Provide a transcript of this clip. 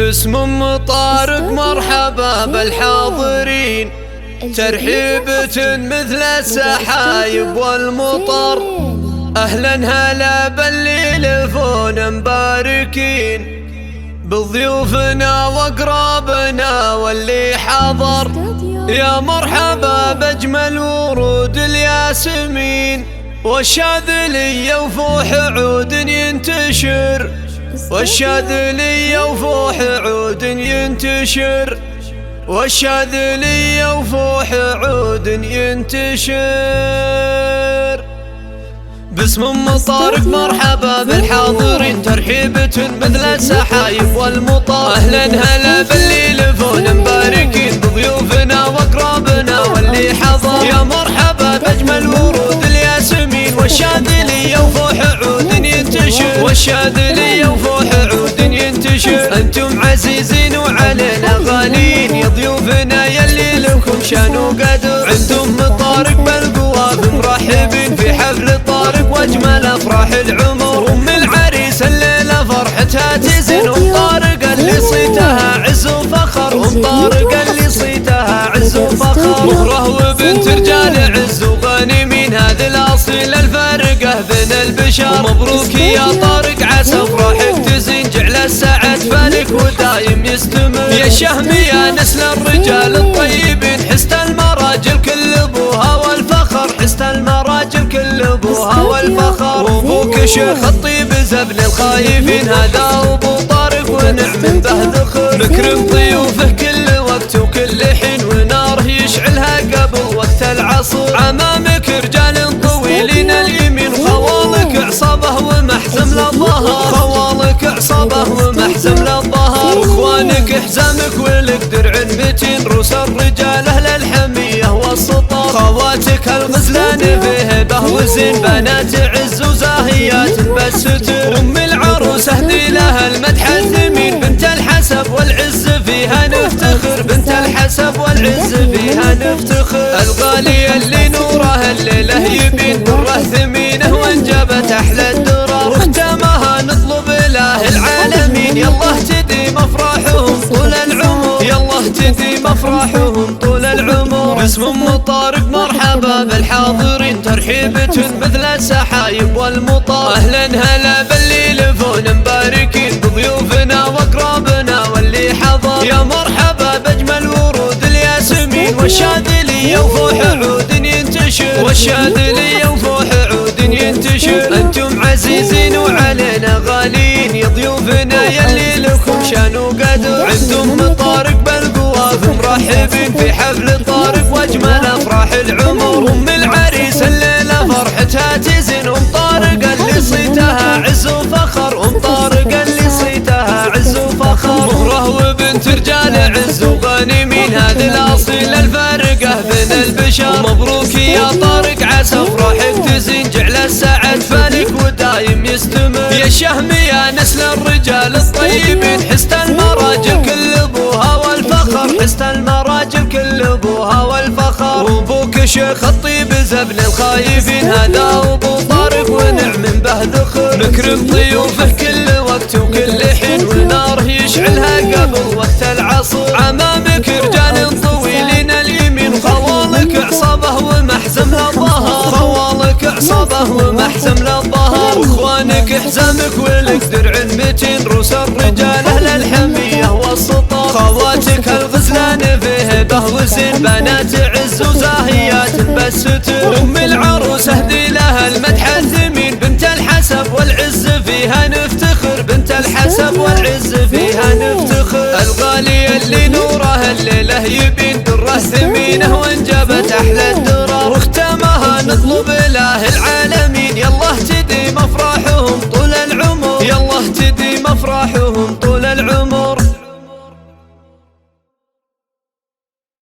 باسم ام طارق مرحبا بالحاضرين، ترحيبة مثل السحايب والمطر. اهلا هلا باللي يلفون مباركين، بضيوفنا واقرابنا واللي حضر. يا مرحبا باجمل ورود الياسمين، والشاذلية وفوح عود ينتشر، والشاذلية وفوح عود ينتشر، والشاذلية وفوح عود ينتشر. باسم ام طارق مرحبا بالحاضرين، ترحيبة مثل السحايب والمطر. اهلا هلا باللي يلفون مباركين، بضيوفنا واقرابنا واللي حضر. يا مرحبا باجمل ورود الياسمين، والشاذلية وفوح عود ينتشر، والشاذلية وفوح عود ينتشر. انتم عزيزين وعلينا غالين، يا ضيوفنا يلي لكم شان وقدر. عندهم طارق بالقوافي مرحبين في حفل طارق واجمل افراح العمر. ام العريس الليله فرحتها تزين، ام طارق اللي صيتها عز وفخر، ام طارق اللي صيتها عز وفخر. مهره وبنت رجال عز وغانمين، هذه الاصيل الفارقه بين البشر. مبروك يا طارق عسى افراحك تزين، جعل السعد فالك ودايم يستمر. يا شهم يا نسل الرجال الطيبين، حست المراجل كل ابوها والفخر، حست المراجل كل ابوها والفخر. وابوك شيخ الطيب زبن الخايفين، هذا ابو طارق ونعم به ذخر. مكرم ضيوفه كل وقت وكل حين، وناره يشعلها قبل وقت العصر. عمامك رجال طويلين اليمين، خوالك عصابه ومحزم للظهر، خوالك عصابه ومحزم للظهر. اخوانك حزامك ولك درع متين، روس الرجال اهل الحميه والسطر. خواتك الغزلان بهبه وزين، بنات عز وزاهيات بالستر. ام العروس اهدي لها المدح الثمين، بنت الحسب والعز فيها نفتخر، بنت الحسب والعز فيها نفتخر. الغالية اللي نوره الليله يبين، دره ثمينه وانجبت احلى الدرر. وختامها نطلب اله العالمين، يالله تديم افراحهم طول العمر، يالله تديم افراحهم طول العمر. باسم ام طارق مرحبا بالحاضرين، ترحيبة مثل السحايب والمطر. اهلا هلا باللي يلفون مباركين، بضيوفنا واقرابنا واللي حضر. يا مرحبا باجمل ورود الياسمين، والشاذلية وفوح عود ينتشر، والشاذلية وفوح عود ينتشر. انتم عزيزين وعلينا غالين، يا ضيوفنا يلي لكم شان وقدر. عندهم طارق بالقوافي مرحبين في حفل طارق واجمل افراح العمر. ام العريس الليله فرحتها تزين، ام طارق اللي صيتها عز وفخر، ام طارق اللي صيتها عز وفخر. مهره وبنت رجال عز وغانمين، هذه الاصيل الفارقه بين البشر. مبروك يا طارق عسى افراحك تزين، جعل السعد فالك ودايم يستمر. يا شهم يا نسل الرجال الطيبين، حست المراجل كل ابوها والفخر، حست المراجل كل ابوها والفخر. وابوك شيخ الطيب زبن الخايفين، هذا ابو طارق ونعم به ذخر. مكرم ضيوفه كل وقت وكل حين، وناره يشعلها قبل وقت العصر. عمامك رجال طويلين اليمين، خوالك عصابه ومحزم للظهر، خوالك عصابه ومحزم للظهر. اخوانك حزامك ولك درع متين، روس الرجال اهل الحميه والسطر. خواتك الغزلان بهبه وزين، بنات عز وزاهيات بالستر. ام العروس اهدي لها المدح الثمين، بنت الحسب والعز فيها نفتخر، بنت الحسب والعز فيها نفتخر. الغالية اللي نوره الليله يبين، دره ثمينه وانجبت احلى